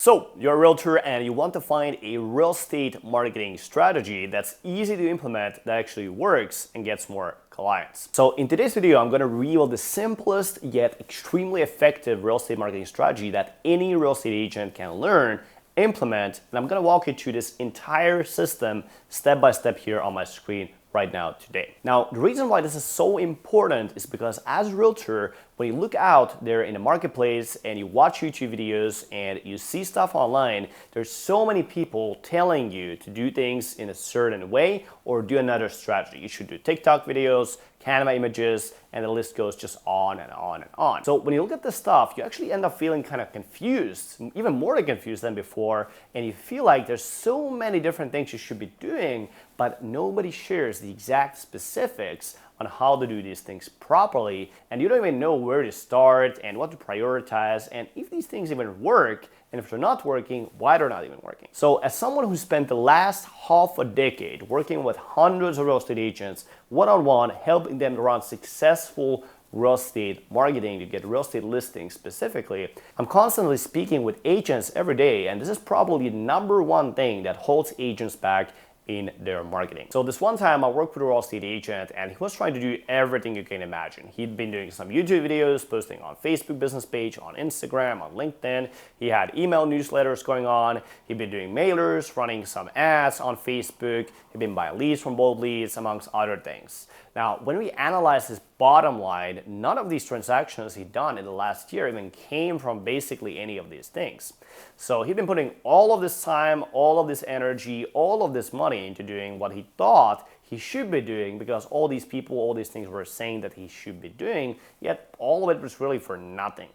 So, you're a realtor and you want to find a real estate marketing strategy that's easy to implement, that actually works and gets more clients. So, in today's video, I'm going to reveal the simplest yet extremely effective real estate marketing strategy that any real estate agent can learn, implement, and I'm going to walk you through this entire system step by step here on my screen right now today. Now, the reason why this is so important is because as a realtor, when you look out there in the marketplace and you watch YouTube videos and you see stuff online, there's so many people telling you to do things in a certain way or do another strategy. You should do TikTok videos, Canva images, and the list goes just on and on and on. So when you look at this stuff, you actually end up feeling kind of confused, even more confused than before, and you feel like there's so many different things you should be doing, but nobody shares the exact specifics on how to do these things properly, and you don't even know where to start and what to prioritize, and if these things even work, and if they're not working, why they're not even working. So as someone who spent the last half a decade working with hundreds of real estate agents, one-on-one, helping them to run successful real estate marketing to get real estate listings specifically, I'm constantly speaking with agents every day, and this is probably the number one thing that holds agents back in their marketing. So this one time I worked with a real estate agent and he was trying to do everything you can imagine. He'd been doing some YouTube videos, posting on Facebook business page, on Instagram, on LinkedIn. He had email newsletters going on. He'd been doing mailers, running some ads on Facebook. He'd been buying leads from Bold Leads, amongst other things. Now, when we analyze his bottom line, none of these transactions he'd done in the last year even came from basically any of these things. So he'd been putting all of this time, all of this energy, all of this money into doing what he thought he should be doing because all these people, all these things were saying that he should be doing, yet all of it was really for nothing.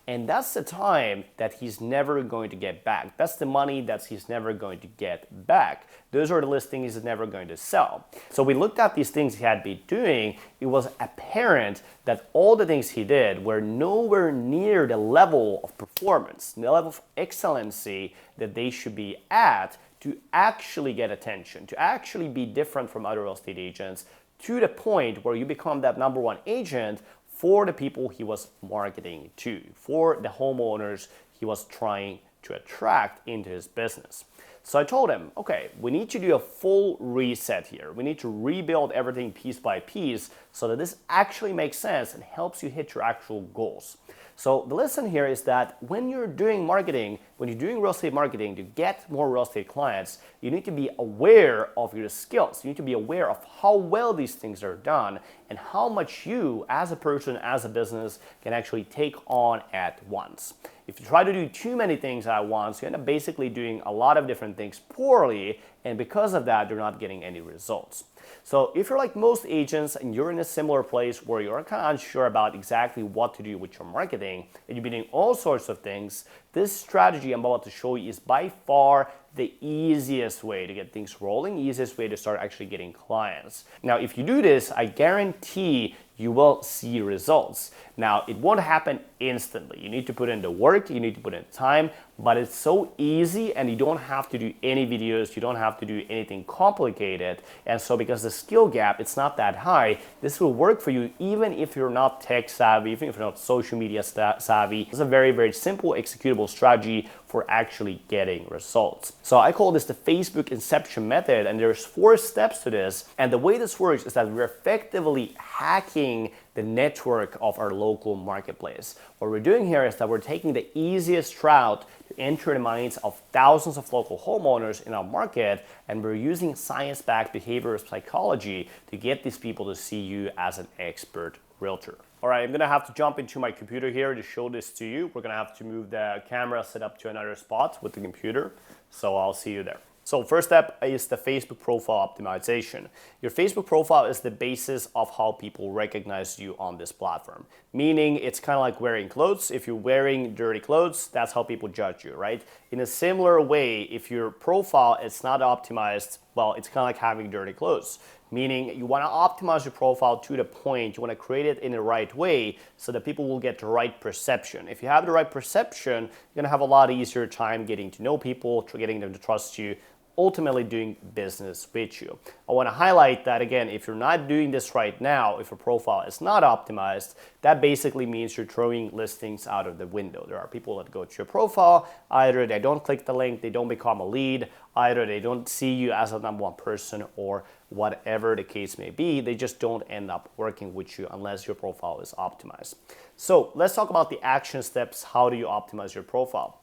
And that's the time that he's never going to get back. That's the money that he's never going to get back. Those are the listings he's never going to sell. So we looked at these things he had been doing. It was apparent that all the things he did were nowhere near the level of performance, the level of excellency that they should be at to actually get attention, to actually be different from other real estate agents, to the point where you become that number one agent for the people he was marketing to, for the homeowners he was trying to attract into his business. So I told him, okay, we need to do a full reset here. We need to rebuild everything piece by piece so that this actually makes sense and helps you hit your actual goals. So the lesson here is that when you're doing marketing, when you're doing real estate marketing to get more real estate clients, you need to be aware of your skills. You need to be aware of how well these things are done and how much you as a person, as a business, can actually take on at once. If you try to do too many things at once, you end up basically doing a lot of different things poorly, and because of that, you're not getting any results. So if you're like most agents and you're in a similar place where you're kind of unsure about exactly what to do with your marketing and you've been doing all sorts of things, this strategy I'm about to show you is by far the easiest way to get things rolling, easiest way to start actually getting clients. Now, if you do this, I guarantee you will see results. Now, it won't happen instantly. You need to put in the work, you need to put in time, but it's so easy and you don't have to do any videos, you don't have to do anything complicated. And so because the skill gap, it's not that high, this will work for you even if you're not tech savvy, even if you're not social media savvy. It's a very, very simple executable strategy for actually getting results. So I call this the Facebook Inception method, and there's 4 steps to this. And the way this works is that we're effectively hacking the network of our local marketplace. What we're doing here is that we're taking the easiest route to enter the minds of thousands of local homeowners in our market, and we're using science-backed behavioral psychology to get these people to see you as an expert realtor. All right, I'm gonna have to jump into my computer here to show this to you. We're gonna have to move the camera set up to another spot with the computer, so I'll see you there. So first step is the Facebook profile optimization. Your Facebook profile is the basis of how people recognize you on this platform. Meaning it's kind of like wearing clothes. If you're wearing dirty clothes, that's how people judge you, right? In a similar way, if your profile is not optimized, well, it's kind of like having dirty clothes. Meaning you want to optimize your profile to the point, you want to create it in the right way so that people will get the right perception. If you have the right perception, you're going to have a lot easier time getting to know people, getting them to trust you, ultimately doing business with you. I want to highlight that again, if you're not doing this right now, if your profile is not optimized, that basically means you're throwing listings out of the window. There are people that go to your profile, either they don't click the link, they don't become a lead, either they don't see you as a number one person, or whatever the case may be, they just don't end up working with you unless your profile is optimized. So let's talk about the action steps. How do you optimize your profile?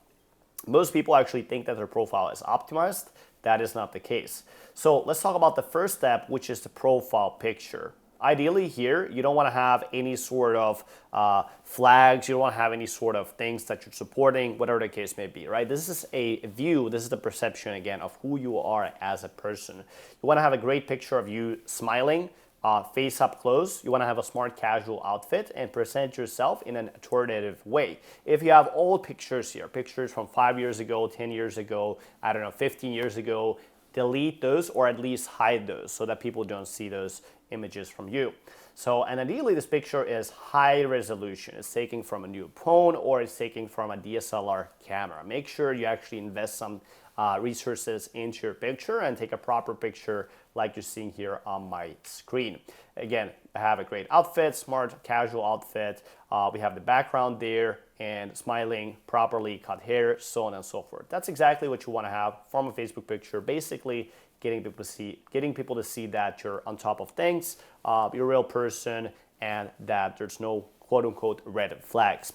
Most people actually think that their profile is optimized. That is not the case. So let's talk about the first step, which is the profile picture. Ideally here, you don't want to have any sort of flags, you don't want to have any sort of things that you're supporting, whatever the case may be, right? This is a view, this is the perception again of who you are as a person. You want to have a great picture of you smiling, face up close. You want to have a smart casual outfit and present yourself in an authoritative way. If you have old pictures here, pictures from 5 years ago, 10 years ago, I don't know, 15 years ago, delete those or at least hide those so that people don't see those images from you. So, and ideally this picture is high resolution. It's taken from a new phone or it's taken from a DSLR camera. Make sure you actually invest some resources into your picture and take a proper picture like you're seeing here on my screen. Again, I have a great outfit, smart casual outfit. We have the background there and smiling, properly cut hair, so on and so forth. That's exactly what you want to have from a Facebook picture. Basically, getting people to see that you're on top of things, you're a real person, and that there's no quote-unquote red flags.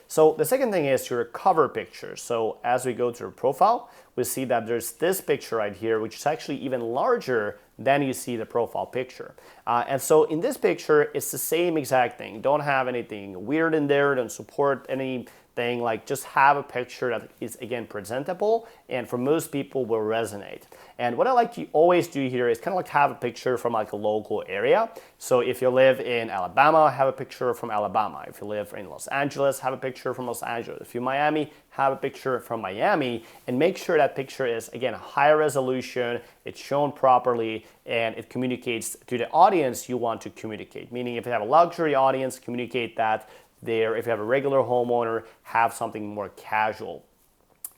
So the second thing is your cover picture. So as we go to your profile, we see that there's this picture right here, which is actually even larger than you see the profile picture. And so in this picture, it's the same exact thing. Don't have anything weird in there, don't support anything, like just have a picture that is again presentable and for most people will resonate. And what I like to always do here is kind of like have a picture from like a local area. So if you live in Alabama, have a picture from Alabama. If you live in Los Angeles, have a picture from Los Angeles. If you're Miami, have a picture from Miami, and make sure that picture is again high resolution, it's shown properly, and it communicates to the audience you want to communicate. Meaning if you have a luxury audience, communicate that there. If you have a regular homeowner, have something more casual.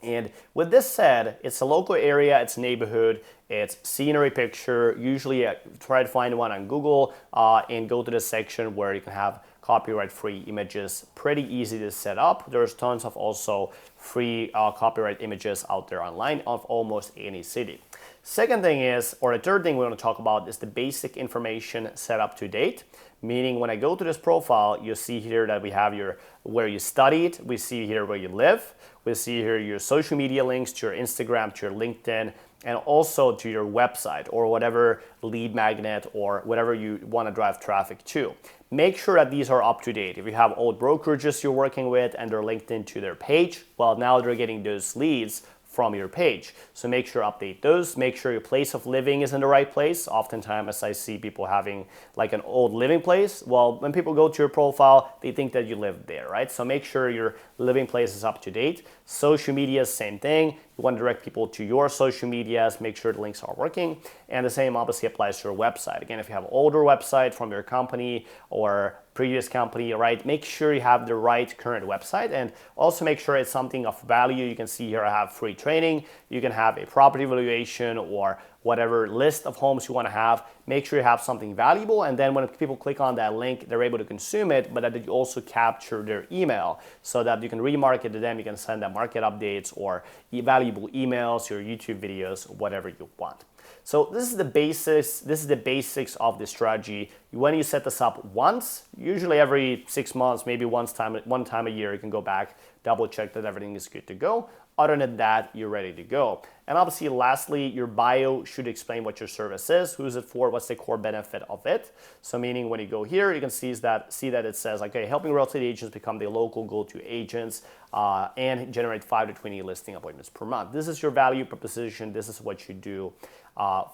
And with this said, it's a local area, it's neighborhood, it's scenery picture. Usually try to find one on Google and go to the section where you can have copyright-free images. Pretty easy to set up. There's tons of also free copyright images out there online of almost any city. Second thing is, or the third thing we want to talk about is the basic information set up to date. Meaning when I go to this profile, you'll see here that we have your where you studied, we see here where you live, we see here your social media links to your Instagram, to your LinkedIn, and also to your website or whatever lead magnet or whatever you want to drive traffic to. Make sure that these are up to date. If you have old brokerages you're working with and they're linked into their page, well, now they're getting those leads from your page. So make sure update those. Make sure your place of living is in the right place. Oftentimes, as I see people having like an old living place, well, when people go to your profile, they think that you live there, right? So make sure your living place is up to date. Social media, same thing. You want to direct people to your social medias, make sure the links are working. And the same obviously applies to your website. Again, if you have an older website from your company or previous company, right, make sure you have the right current website and also make sure it's something of value. You can see here I have free training. You can have a property valuation or whatever list of homes you want to have. Make sure you have something valuable, and then when people click on that link, they're able to consume it, but that you also capture their email so that you can remarket to them. You can send them market updates or valuable emails, your YouTube videos, whatever you want. So this is the basics. This is the basics of the strategy. When you set this up once, usually every 6 months, maybe one time a year, you can go back, double check that everything is good to go. Other than that, you're ready to go. And obviously, lastly, your bio should explain what your service is, who's it for, what's the core benefit of it. So meaning when you go here, you can see that it says, okay, helping real estate agents become the local go-to agents and generate 5 to 20 listing appointments per month. This is your value proposition. This is what you do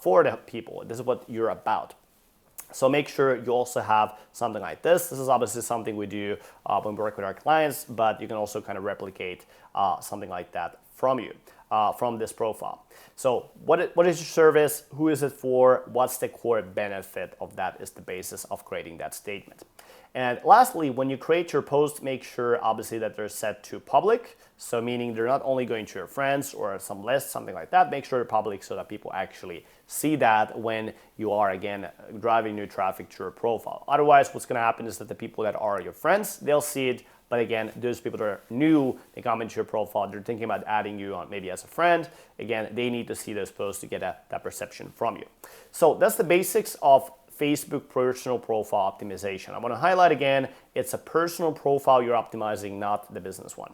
for the people. This is what you're about. So make sure you also have something like this. This is obviously something we do when we work with our clients, but you can also kind of replicate something like that from this profile. So what is your service? Who is it for? What's the core benefit of that is the basis of creating that statement. And lastly, when you create your post, make sure obviously that they're set to public. So meaning they're not only going to your friends or some list, something like that. Make sure they're public so that people actually see that when you are, again, driving new traffic to your profile. Otherwise, what's going to happen is that the people that are your friends, they'll see it. But again, those people that are new, they come into your profile, they're thinking about adding you on maybe as a friend. Again, they need to see those posts to get that perception from you. So that's the basics of Facebook personal profile optimization. I want to highlight again, it's a personal profile you're optimizing, not the business one.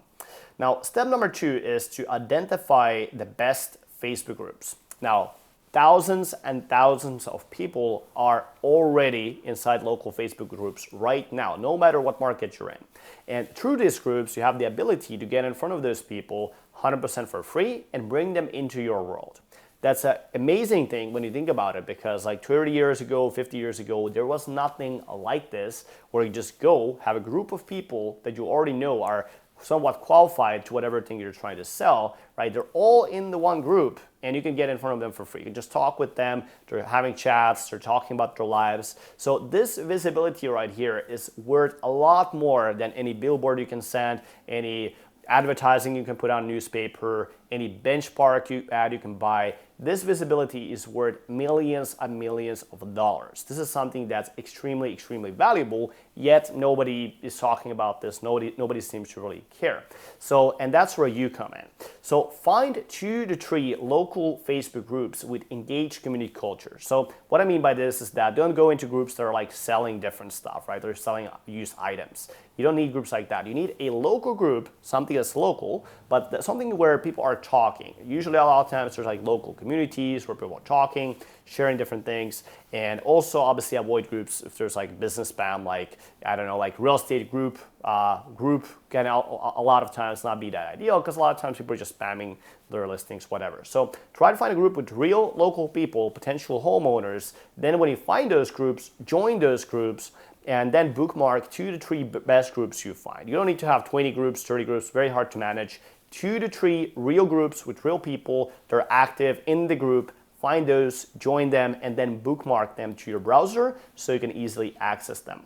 Now, step number 2 is to identify the best Facebook groups. Now, thousands and thousands of people are already inside local Facebook groups right now, no matter what market you're in. And through these groups, you have the ability to get in front of those people 100% for free and bring them into your world. That's an amazing thing when you think about it, because like 30 years ago, 50 years ago, there was nothing like this where you just go have a group of people that you already know are somewhat qualified to whatever thing you're trying to sell, right? They're all in the one group and you can get in front of them for free. You can just talk with them, they're having chats, they're talking about their lives. So this visibility right here is worth a lot more than any billboard you can send, any advertising you can put on a newspaper, any benchmark ad you can buy. This visibility is worth millions and millions of dollars. This is something that's extremely, extremely valuable, yet nobody is talking about this. Nobody seems to really care. So, and that's where you come in. So find 2 to 3 local Facebook groups with engaged community culture. So what I mean by this is that don't go into groups that are like selling different stuff, right? They're selling used items. You don't need groups like that. You need a local group, something that's local, but something where people are talking. Usually a lot of times there's like local communities where people are talking, sharing different things, and also obviously avoid groups if there's like business spam, like, I don't know, like real estate group can a lot of times not be that ideal because a lot of times people are just spamming their listings, whatever. So try to find a group with real local people, potential homeowners. Then when you find those groups, join those groups, and then bookmark 2 to 3 best groups you find. You don't need to have 20 groups, 30 groups, very hard to manage. 2 to 3 real groups with real people that are active in the group. Find those, join them, and then bookmark them to your browser so you can easily access them.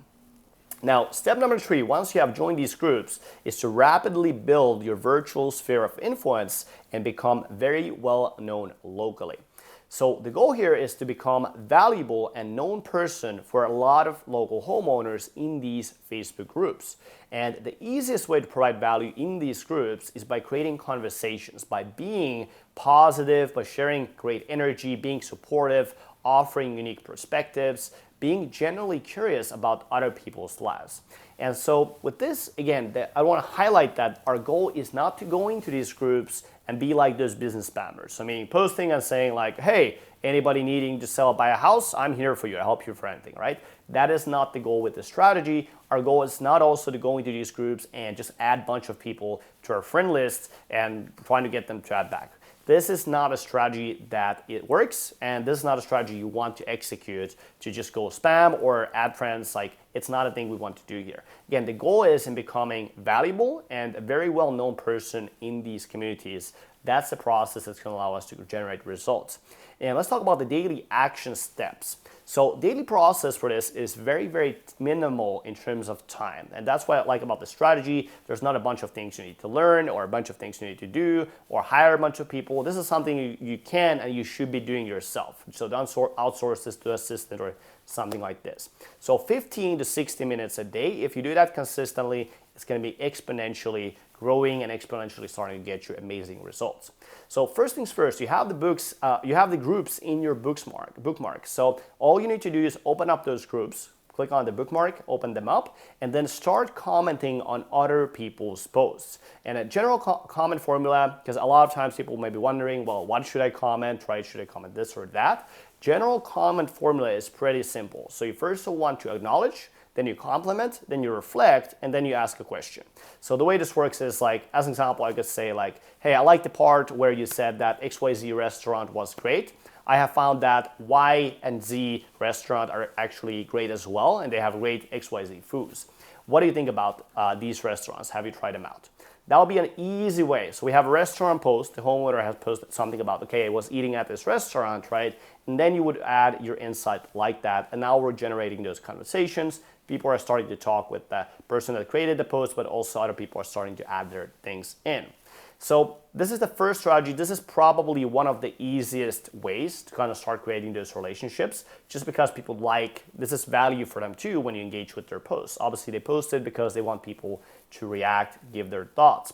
Now, step number 3, once you have joined these groups, is to rapidly build your virtual sphere of influence and become very well known locally. So the goal here is to become valuable and known person for a lot of local homeowners in these Facebook groups. And the easiest way to provide value in these groups is by creating conversations, by being positive, by sharing great energy, being supportive, offering unique perspectives, being generally curious about other people's lives. And so with this, again, I want to highlight that our goal is not to go into these groups and be like those business spammers. So meaning posting and saying like, hey, anybody needing to sell or buy a house, I'm here for you, I'll help you for anything, right? That is not the goal with the strategy. Our goal is not also to go into these groups and just add a bunch of people to our friend list and trying to get them to add back. This is not a strategy that it works, and this is not a strategy you want to execute to just go spam or add friends. Like, it's not a thing we want to do here. Again, the goal is in becoming valuable and a very well-known person in these communities. That's the process that's going to allow us to generate results. And let's talk about the daily action steps. So daily process for this is very, very minimal in terms of time. And that's what I like about the strategy. There's not a bunch of things you need to learn or a bunch of things you need to do or hire a bunch of people. This is something you can and you should be doing yourself. So don't outsource this to an assistant or something like this. So 15 to 60 minutes a day. If you do that consistently, it's going to be exponentially growing and exponentially starting to get you amazing results. So first things first, you have the books, you have the groups in your bookmark. So all you need to do is open up those groups, click on the bookmark, open them up, and then start commenting on other people's posts. And a general comment formula, because a lot of times people may be wondering, well, what should I comment, right? Should I comment this or that? General comment formula is pretty simple. So you first want to acknowledge, then you compliment, then you reflect, and then you ask a question. So the way this works is like, as an example, I could say like, hey, I like the part where you said that XYZ restaurant was great. I have found that Y and Z restaurant are actually great as well, and they have great XYZ foods. What do you think about these restaurants? Have you tried them out? That would be an easy way. So we have a restaurant post. The homeowner has posted something about, okay, I was eating at this restaurant, right? And then you would add your insight like that. And now we're generating those conversations, people are starting to talk with the person that created the post, but also other people are starting to add their things in. So this is the first strategy. This is probably one of the easiest ways to kind of start creating those relationships, just because people this is value for them too when you engage with their posts. Obviously they posted because they want people to react, give their thoughts.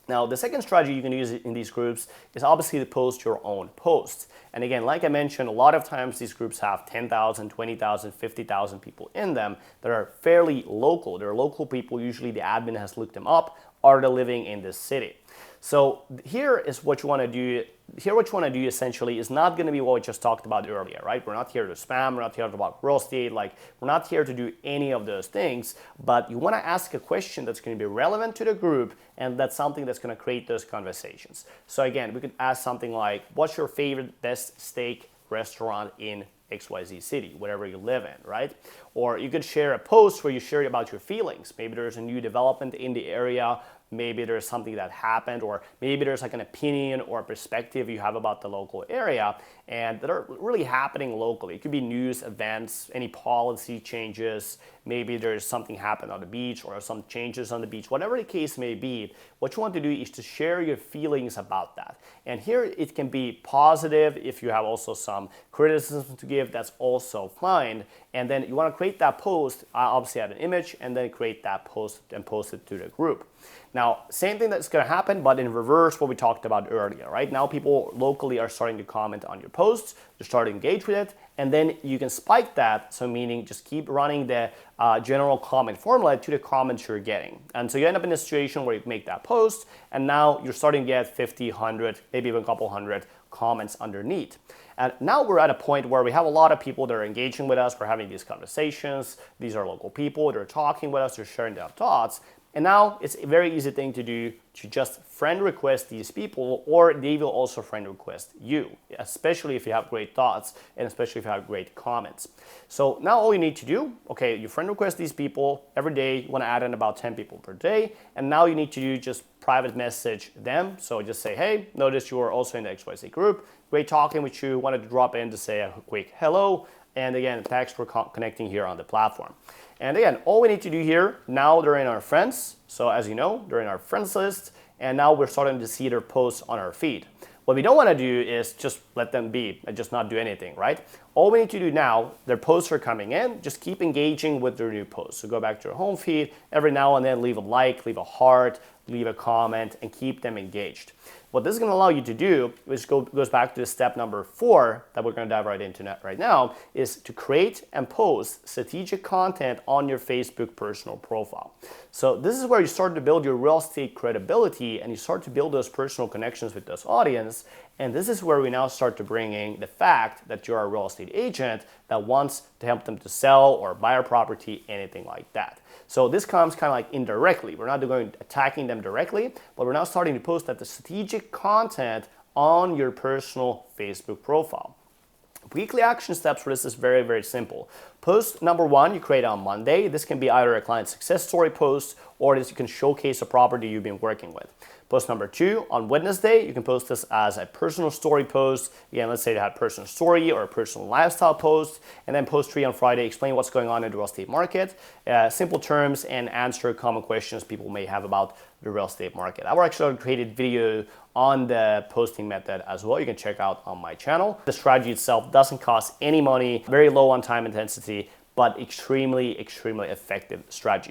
Now, the second strategy you can use in these groups is obviously to post your own posts. And again, like I mentioned, a lot of times these groups have 10,000, 20,000, 50,000 people in them that are fairly local. They're local people. Usually the admin has looked them up. Are they living in this city? So here is what you want to do. Here what you want to do essentially is not going to be what we just talked about earlier, right? We're not here to spam. We're not here to talk about real estate. Like, we're not here to do any of those things, but you want to ask a question that's going to be relevant to the group, and that's something that's going to create those conversations. So again, we could ask something like, what's your favorite best steak restaurant in XYZ city, wherever you live in, right? Or you could share a post where you share about your feelings. Maybe there's a new development in the area. Maybe there's something that happened, or maybe there's like an opinion or a perspective you have about the local area and that are really happening locally. It could be news, events, any policy changes. Maybe there's something happened on the beach or some changes on the beach. Whatever the case may be, what you want to do is to share your feelings about that. And here it can be positive. If you have also some criticism to give, that's also fine. And then you want to create that post, obviously add an image, and then create that post and post it to the group. Now, same thing that's going to happen, but in reverse what we talked about earlier, right? Now people locally are starting to comment on your posts, they're starting to engage with it, and then you can spike that, so meaning just keep running the general comment formula to the comments you're getting. And so you end up in a situation where you make that post, and now you're starting to get 50, 100, maybe even a couple hundred comments underneath. And now we're at a point where we have a lot of people that are engaging with us, we're having these conversations, these are local people, they're talking with us, they're sharing their thoughts. And now it's a very easy thing to do to just friend request these people, or they will also friend request you, especially if you have great thoughts and especially if you have great comments. So now all you need to do, okay, you friend request these people every day. You want to add in about 10 people per day. And now you need to do just private message them. So just say, hey, notice you are also in the XYZ group. Great talking with you. Wanted to drop in to say a quick hello. And again, thanks for connecting here on the platform. And again, all we need to do here, now they're in our friends. So as you know, they're in our friends list. And now we're starting to see their posts on our feed. What we don't want to do is just let them be and just not do anything, right? All we need to do now, their posts are coming in, just keep engaging with their new posts. So go back to your home feed, every now and then leave a like, leave a heart, leave a comment, and keep them engaged. What this is going to allow you to do, which goes back to step number 4 that we're going to dive right into right now, is to create and post strategic content on your Facebook personal profile. So this is where you start to build your real estate credibility and you start to build those personal connections with this audience. And this is where we now start to bring in the fact that you're a real estate agent that wants to help them to sell or buy a property, anything like that. So this comes kind of like indirectly. We're not going attacking them directly, but we're now starting to post that the strategic content on your personal Facebook profile. Weekly action steps for this is very, very simple. Post number 1, you create on Monday. This can be either a client success story post or this you can showcase a property you've been working with. Post number 2, on Wednesday, you can post this as a personal story post. Again, let's say you had personal story or a personal lifestyle post. And then post 3 on Friday, explain what's going on in the real estate market, simple terms, and answer common questions people may have about the real estate market. I've actually created video on the posting method as well. You can check out on my channel. The strategy itself doesn't cost any money, very low on time intensity, but extremely, extremely effective strategy.